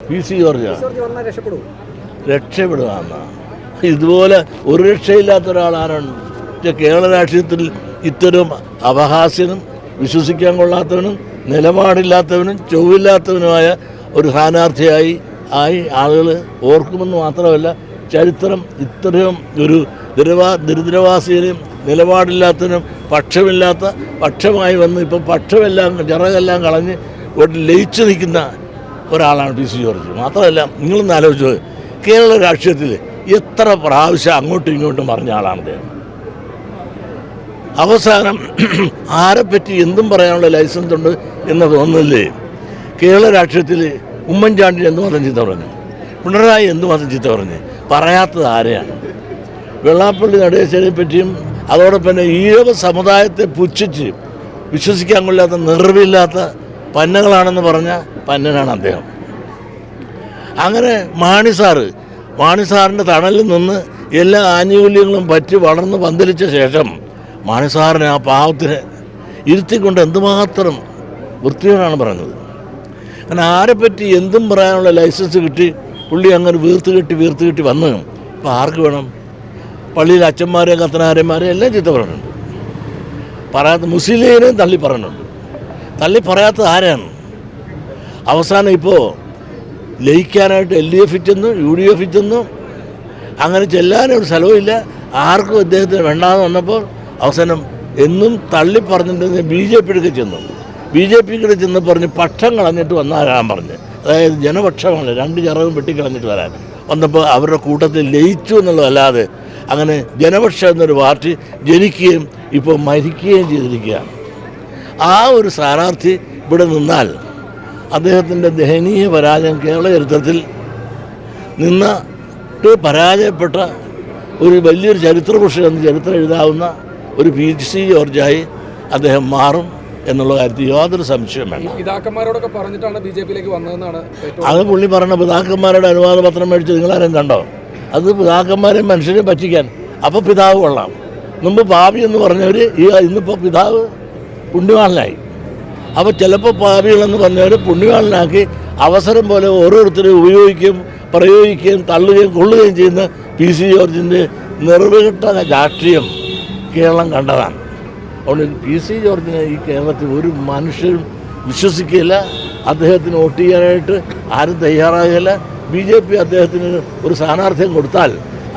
PC George രക്ഷപ്പെടുകയെന്നാ. ഇതുപോലെ ഒരു രക്ഷയില്ലാത്ത ഒരാളാരാണ്? കേരള രാഷ്ട്രീയത്തിൽ ഇത്തരം അപഹാസ്യനും വിശ്വസിക്കാൻ കൊള്ളാത്തവനും നിലപാടില്ലാത്തവനും ചൊവ്വില്ലാത്തവനുമായ ഒരു സ്ഥാനാർത്ഥിയായി ആളുകൾ ഓർക്കുമെന്ന് മാത്രമല്ല, ചരിത്രം ഇത്രയും ഒരു ദരിദ്രവാസിയെയും നിലപാടില്ലാത്തതിനും പക്ഷമായി വന്ന് ഇപ്പോൾ ചിറകെല്ലാം കളഞ്ഞ് ലയിച്ചു നിൽക്കുന്ന ഒരാളാണ് PC ജോർജ്. മാത്രമല്ല, നിങ്ങളൊന്ന് ആലോചിച്ചത്, കേരള രാഷ്ട്രീയത്തിൽ എത്ര പ്രാവശ്യം അങ്ങോട്ടും ഇങ്ങോട്ടും പറഞ്ഞ ആളാണ് അദ്ദേഹം. അവസാനം ആരെപ്പറ്റി എന്തും പറയാനുള്ള ലൈസൻസ് ഉണ്ട് എന്ന് തോന്നുന്നില്ലേ? കേരള രാഷ്ട്രീയത്തിൽ ഉമ്മൻചാണ്ടി എന്ത് മാത്രം ചീത്ത പറഞ്ഞു, പിണറായി എന്ത് മാത്രം ചീത്ത പറഞ്ഞ്, പറയാത്തത് ആരെയാണ്? വെള്ളാപ്പള്ളി നടേശനെ പറ്റിയും അതോടൊപ്പം തന്നെ ഈഴവ സമുദായത്തെ പുച്ഛിച്ച് വിശ്വസിക്കാൻ കൊള്ളാത്ത നിറവില്ലാത്ത പന്നകളാണെന്ന് പറഞ്ഞ പന്നനാണ് അദ്ദേഹം. അങ്ങനെ മാണിസാറിൻ്റെ തണലിൽ നിന്ന് എല്ലാ ആനുകൂല്യങ്ങളും പറ്റി വളർന്ന് പന്തലിച്ച ശേഷം മാണിസാറിനെ ആ പാവത്തിന് ഇരുത്തിക്കൊണ്ട് എന്തുമാത്രം വൃത്തിയോടാണ് പറഞ്ഞത്. കാരണം ആരെപ്പറ്റി എന്തും പറയാനുള്ള ലൈസൻസ് കിട്ടി പുള്ളി അങ്ങനെ വീർത്ത് കെട്ടി വന്ന് ഇപ്പോൾ ആർക്ക് വേണം? പള്ളിയിൽ അച്ഛന്മാരെയും കത്തനാരന്മാരെയും എല്ലാം ചീത്ത പറഞ്ഞിട്ടുണ്ട്. പറയാത്ത മുസ്ലിം ലീഗിനെയും തള്ളി പറഞ്ഞിട്ടുണ്ട്. തള്ളി പറയാത്തത് ആരാണ്? അവസാനം ഇപ്പോൾ ലയിക്കാനായിട്ട് LDF ചെന്നു, UDF ചെന്നു, അങ്ങനെ ചെല്ലാനൊരു സ്ഥലവുമില്ല. ആർക്കും അദ്ദേഹത്തിന് വേണ്ടാന്ന് വന്നപ്പോൾ അവസാനം എന്നും തള്ളി പറഞ്ഞിട്ടുണ്ടെന്ന് BJPയുടെ ചെന്നു. BJPയുടെ ചെന്ന് പറഞ്ഞ് പക്ഷം കളഞ്ഞിട്ട് വന്നാരാൻ പറഞ്ഞ്, അതായത് ജനപക്ഷമാണ്, 2 ചിറകും വെട്ടിക്കളഞ്ഞിട്ട് വരാൻ വന്നപ്പോൾ അവരുടെ കൂട്ടത്തിൽ ലയിച്ചു എന്നുള്ളതല്ലാതെ അങ്ങനെ ജനപക്ഷം എന്നൊരു പാർട്ടി ജനിക്കുകയും ഇപ്പോൾ മരിക്കുകയും ചെയ്തിരിക്കുകയാണ്. ആ ഒരു സ്ഥാനാർത്ഥി ഇവിടെ നിന്നാൽ അദ്ദേഹത്തിൻ്റെ ദയനീയ പരാജയം കേരള ചരിത്രത്തിൽ നിന്നിട്ട് പരാജയപ്പെട്ട ഒരു വലിയൊരു ചരിത്രപുരുഷൻ എന്ന് ചരിത്രം എഴുതാവുന്ന ഒരു PC ജോർജായി അദ്ദേഹം മാറും എന്നുള്ള കാര്യത്തിൽ യാതൊരു സംശയം വേണ്ട. പിതാക്കന്മാരോടൊക്കെ പറഞ്ഞിട്ടാണ് BJPയിലേക്ക് വന്നതെന്നാണ് അത് പുള്ളി പറഞ്ഞ പിതാക്കന്മാരുടെ അനുവാദ പത്രം മേടിച്ച് നിങ്ങളാരും കണ്ടോ? അത് പിതാക്കന്മാരെ മനുഷ്യരെ പറ്റിക്കാൻ. അപ്പോൾ പിതാവ് കൊള്ളാം. മുമ്പ് പാപി എന്ന് പറഞ്ഞവർ ഇന്നിപ്പോൾ പിതാവ് പുണ്യവാളനായി. അപ്പോൾ ചിലപ്പോൾ പാപികളെന്ന് പറഞ്ഞവർ പുണ്യവാളനാക്കി അവസരം പോലെ ഓരോരുത്തരും ഉപയോഗിക്കുകയും പ്രയോഗിക്കുകയും തള്ളുകയും കൊള്ളുകയും ചെയ്യുന്ന PC ജോർജിൻ്റെ നിറവുകെട്ട രാഷ്ട്രീയം കേരളം കണ്ടതാണ്. അതുകൊണ്ട് PC ജോർജിനെ ഈ കേരളത്തിൽ ഒരു മനുഷ്യരും വിശ്വസിക്കില്ല. അദ്ദേഹത്തിന് വോട്ട് ചെയ്യാനായിട്ട് ആരും തയ്യാറാകില്ല. BJP അദ്ദേഹത്തിന് ഒരു സ്ഥാനാർത്ഥ്യം കൊടുത്താൽ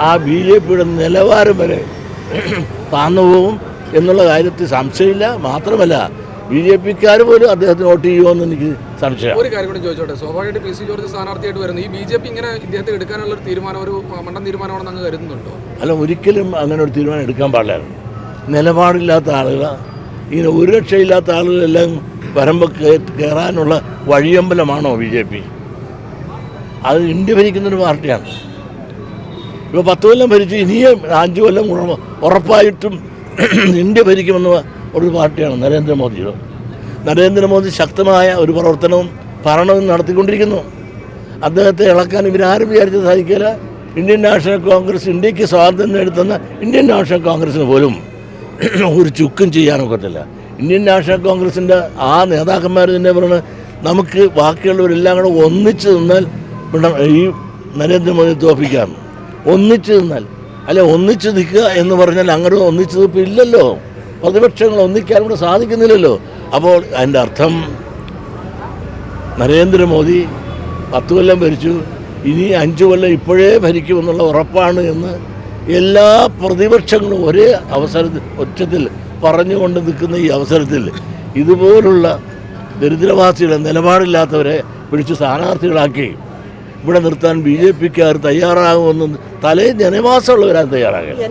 ആ BJPയുടെ നിലവാരം വരെ താന്നു പോകും എന്നുള്ള കാര്യത്തിൽ സംശയമില്ല. മാത്രമല്ല, BJPക്കാർ പോലും അദ്ദേഹത്തിന് വോട്ട് ചെയ്യുമെന്ന് എനിക്ക് സംശയം. ഒരു കാര്യം കൂടി ചോദിച്ചോട്ടെ, സ്വാഭാവികമായിട്ട് PC ജോർജ് സ്ഥാനാർത്ഥിയായിട്ട് വരുന്നു. ഈ BJP ഇങ്ങനെ ഇദ്ദേഹത്തെ എടുക്കാനുള്ള ഒരു തീരുമാനം ഒരു മണ്ടൻ തീരുമാനമാണെന്ന് അങ്ങ് കരുതുന്നുണ്ടോ? അല്ല, ഒരിക്കലും അങ്ങനെ ഒരു തീരുമാനം എടുക്കാൻ പാടില്ലായിരുന്നു. നിലപാടില്ലാത്ത ആളുകൾ, ഇങ്ങനെ ഒരു രക്ഷയില്ലാത്ത ആളുകളെല്ലാം വരുമ്പോൾ കയറാനുള്ള വഴിയമ്പലമാണോ BJP? അത് ഇന്ത്യ ഭരിക്കുന്നൊരു പാർട്ടിയാണ്. ഇപ്പോൾ 10 കൊല്ലം ഭരിച്ച് ഇനിയും 5 കൊല്ലം ഉറപ്പായിട്ടും ഇന്ത്യ ഭരിക്കുമെന്ന ഒരു പാർട്ടിയാണ് നരേന്ദ്രമോദിയുടെ. നരേന്ദ്രമോദി ശക്തമായ ഒരു പ്രവർത്തനവും ഭരണവും നടത്തിക്കൊണ്ടിരിക്കുന്നു. അദ്ദേഹത്തെ ഇളക്കാൻ ഇവരാരും വിചാരിച്ച് സാധിക്കില്ല. ഇന്ത്യൻ നാഷണൽ കോൺഗ്രസ്, ഇന്ത്യക്ക് സ്വാതന്ത്ര്യം നേടുത്തുന്ന ഇന്ത്യൻ നാഷണൽ കോൺഗ്രസ്സിന് പോലും ഒരു ചുക്കും ചെയ്യാനൊക്കത്തില്ല. ഇന്ത്യൻ നാഷണൽ കോൺഗ്രസിൻ്റെ ആ നേതാക്കന്മാർ തന്നെ പറയുന്നത്, നമുക്ക് ബാക്കിയുള്ളവരെല്ലാം കൂടെ ഒന്നിച്ച് നിന്നാൽ ഈ നരേന്ദ്രമോദി തോൽപ്പിക്കാം. ഒന്നിച്ച് നിന്നാൽ, അല്ലെ ഒന്നിച്ച് നിൽക്കുക എന്ന് പറഞ്ഞാൽ അങ്ങനെ ഒന്നിച്ച് നിൽപ്പ് ഇല്ലല്ലോ. പ്രതിപക്ഷങ്ങൾ ഒന്നിക്കാൻ കൂടെ സാധിക്കുന്നില്ലല്ലോ. അപ്പോൾ അതിൻ്റെ അർത്ഥം നരേന്ദ്രമോദി 10 കൊല്ലം ഭരിച്ചു, ഇനി 5 കൊല്ലം ഇപ്പോഴേ ഭരിക്കുമെന്നുള്ള ഉറപ്പാണ് എന്ന് എല്ലാ പ്രതിപക്ഷങ്ങളും ഒരേ അവസരത്തിൽ ഒറ്റത്തിൽ പറഞ്ഞുകൊണ്ട് നിൽക്കുന്ന ഈ അവസരത്തിൽ ഇതുപോലുള്ള ദരിദ്രവാസികളെ, നിലപാടില്ലാത്തവരെ പിടിച്ച് സ്ഥാനാർത്ഥികളാക്കി ഇവിടെ നിർത്താൻ BJPക്കാർ തയ്യാറാകുമെന്ന് തലേ ജനവാസമുള്ളവരാൻ തയ്യാറാകില്ല.